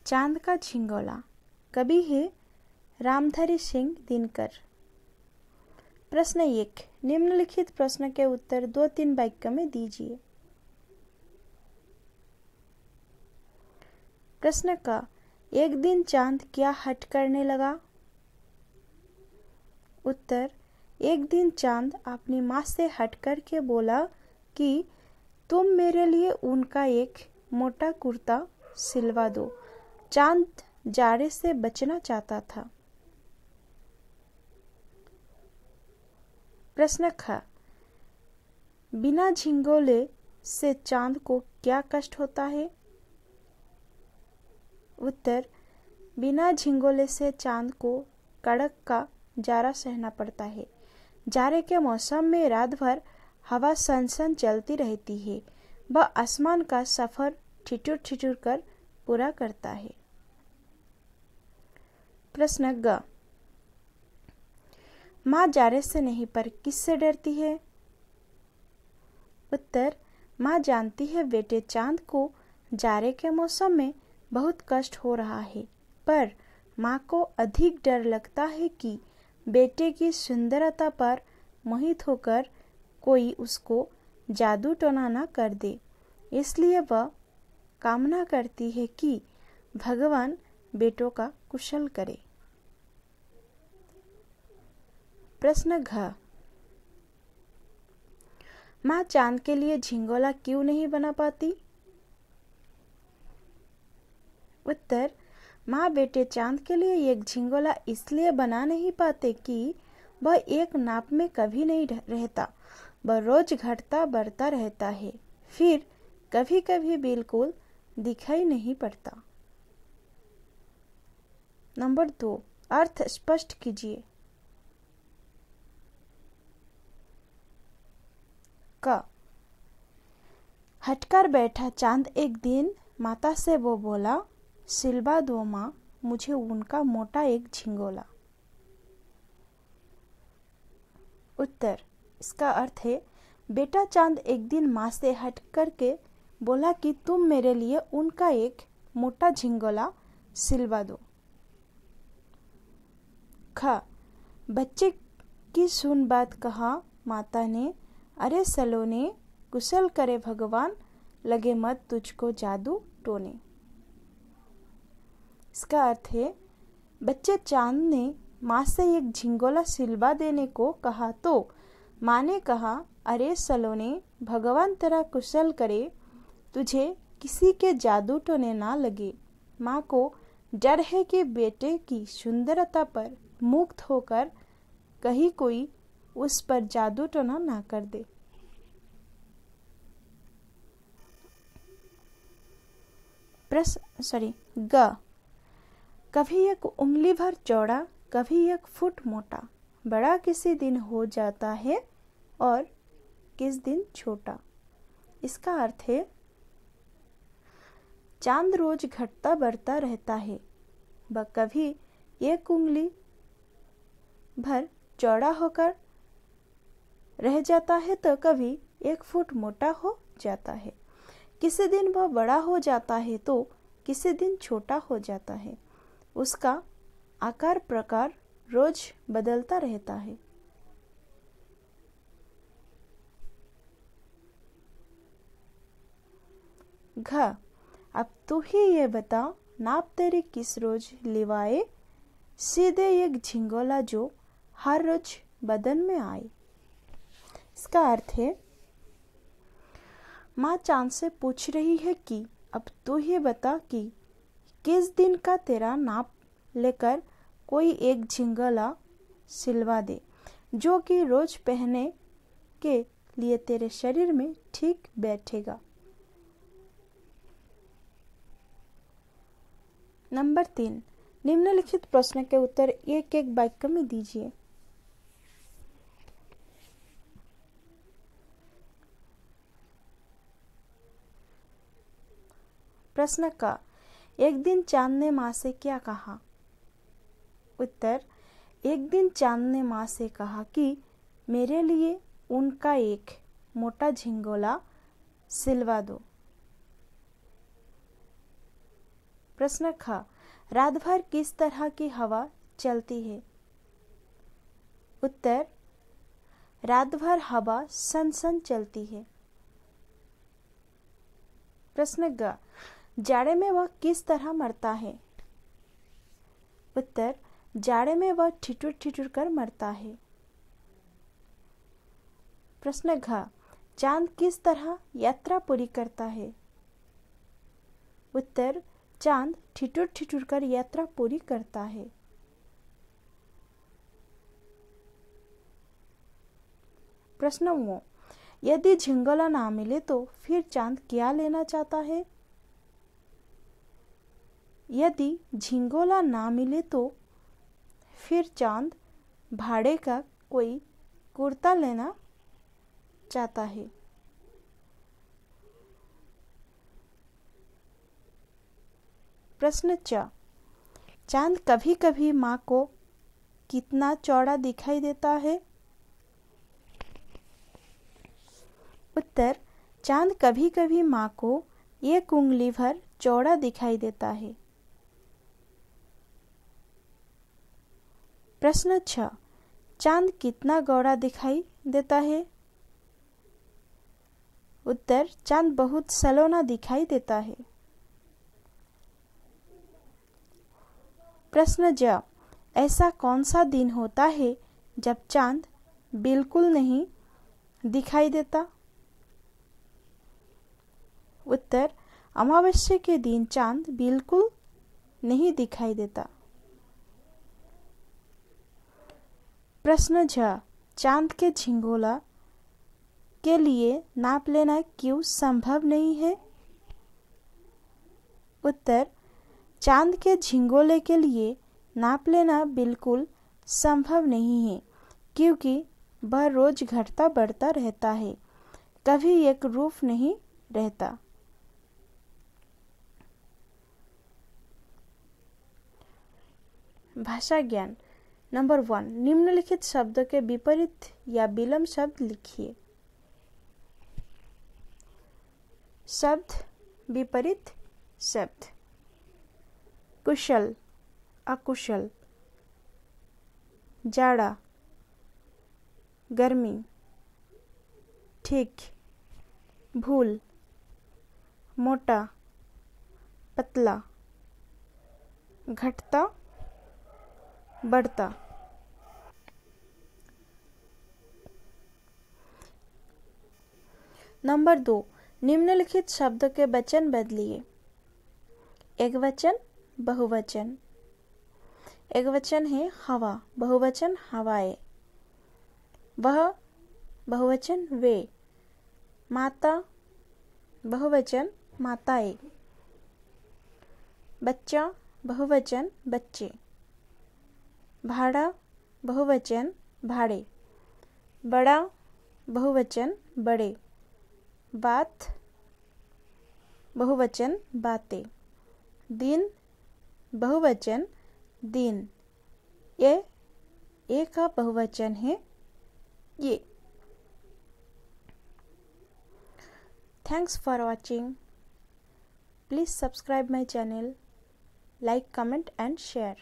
चांद का झिंगोला। कवि है रामधारी सिंह दिनकर। प्रश्न 1, निम्नलिखित प्रश्न के उत्तर 2-3 वाक्य में दीजिए। प्रश्न का, एक दिन चांद क्या हट करने लगा? उत्तर, एक दिन चांद अपनी माँ से हट कर के बोला कि तुम मेरे लिए ऊन का एक मोटा कुर्ता सिलवा दो। चांद जाड़े से बचना चाहता था। प्रश्न ख, बिना झिंगोले से चांद को क्या कष्ट होता है? उत्तर, बिना झिंगोले से चांद को कड़क का जाड़ा सहना पड़ता है। जाड़े के मौसम में रात भर हवा सनसन चलती रहती है। वह आसमान का सफर ठिठुर ठिठुर कर पूरा करता है। प्रश्न ग, माँ जाड़े से नहीं पर किससे डरती है? उत्तर, माँ जानती है बेटे चांद को जाड़े के मौसम में बहुत कष्ट हो रहा है, पर माँ को अधिक डर लगता है कि बेटे की सुंदरता पर मोहित होकर कोई उसको जादू टोना न कर दे। इसलिए वह कामना करती है कि भगवान बेटों का कुशल करे। प्रश्न घ, माँ चांद के लिए झिंगोला क्यों नहीं बना पाती? उत्तर, माँ बेटे चांद के लिए एक झिंगोला इसलिए बना नहीं पाते कि वह एक नाप में कभी नहीं रहता। वह रोज घटता बढ़ता रहता है, फिर कभी कभी बिल्कुल दिखाई नहीं पड़ता। नंबर 2, अर्थ स्पष्ट कीजिए। क, हटकर बैठा चांद एक दिन माता से वो बोला, सिलवा दो माँ मुझे उनका मोटा एक झिंगोला। उत्तर, इसका अर्थ है बेटा चांद एक दिन माँ से हट करके बोला कि तुम मेरे लिए उनका एक मोटा झिंगोला सिलवा दो। ख, बच्चे की सुन बात कहा माता ने, अरे सलोने कुशल करे भगवान, लगे मत तुझको जादू टोने। इसका अर्थ है बच्चे चांद ने माँ से एक झिंगोला सिलवा देने को कहा तो माँ ने कहा, अरे सलोने भगवान तेरा कुशल करे, तुझे किसी के जादू टोने ना लगे। माँ को डर है कि बेटे की सुंदरता पर मुक्त होकर कहीं कोई उस पर जादू टोना ना कर दे। ग, कभी एक उंगली भर चौड़ा कभी 1 फुट मोटा, बड़ा किसी दिन हो जाता है और किस दिन छोटा। इसका अर्थ है चांद रोज घटता बढ़ता रहता है। वह कभी 1 उंगली भर चौड़ा होकर रह जाता है तो कभी 1 फुट मोटा हो जाता है। किसी दिन वह बड़ा हो जाता है तो किसी दिन छोटा हो जाता है। उसका आकार प्रकार रोज बदलता रहता है। घ, अब तू ही ये बता नाप तेरी किस रोज लिवाए, सीधे एक झिंगोला जो हर रोज बदन में आए। इसका अर्थ है माँ चांद से पूछ रही है कि अब तू ही बता कि किस दिन का तेरा नाप लेकर कोई एक झिंगोला सिलवा दे, जो कि रोज पहनने के लिए तेरे शरीर में ठीक बैठेगा। नंबर 3, निम्नलिखित प्रश्न के उत्तर एक एक वाक्य में दीजिए। प्रश्न का, एक दिन चांद ने माँ से क्या कहा? उत्तर, एक दिन चांद ने माँ से कहा कि मेरे लिए उनका एक मोटा झिंगोला सिलवा दो। प्रश्न ख, रात भर किस तरह की हवा चलती है? उत्तर, रात भर हवा सन चलती है। प्रश्न ग, जाड़े में वह किस तरह मरता है? उत्तर, जाड़े में वह ठिठुर कर मरता है। प्रश्न घ, चांद किस तरह यात्रा पूरी करता है? उत्तर, चांद ठिठुर कर यात्रा पूरी करता है। प्रश्न वो, यदि झिंगोला ना मिले तो फिर चांद क्या लेना चाहता है? यदि झिंगोला ना मिले तो फिर चांद भाड़े का कोई कुर्ता लेना चाहता है। प्रश्न च, चांद कभी कभी माँ को कितना चौड़ा दिखाई देता है? उत्तर, चांद कभी कभी माँ को 1 उंगली भर चौड़ा दिखाई देता है। प्रश्न 6, चांद कितना गौड़ा दिखाई देता है? उत्तर, चांद बहुत सलोना दिखाई देता है। प्रश्न ज, ऐसा कौन सा दिन होता है जब चांद बिल्कुल नहीं दिखाई देता? उत्तर, अमावस्या के दिन चांद बिल्कुल नहीं दिखाई देता। प्रश्न झ, चांद के झिंगोला के लिए नाप लेना क्यों संभव नहीं है? उत्तर, चांद के झिंगोले के लिए नाप लेना बिल्कुल संभव नहीं है क्योंकि वह रोज घटता बढ़ता रहता है, कभी एक रूप नहीं रहता। भाषा ज्ञान नंबर 1, निम्नलिखित शब्दों के विपरीत या विलंब शब्द लिखिए। शब्द विपरीत शब्द, कुशल अकुशल, जाड़ा गर्मी, ठीक, भूल, मोटा पतला, घटता बढ़ता। नंबर 2, निम्नलिखित शब्दों के वचन बदलिए। एकवचन बहुवचन, एकवचन है हवा, बहुवचन हवाएं, वह बहुवचन वे, माता बहुवचन माताएं, बच्चा बहुवचन बच्चे, भाड़ा बहुवचन भाड़े, बड़ा बहुवचन बड़े, बात बहुवचन बातें, दिन बहुवचन दिन, ये का बहुवचन है ये। Thanks for watching. Please subscribe my channel, like, comment and share.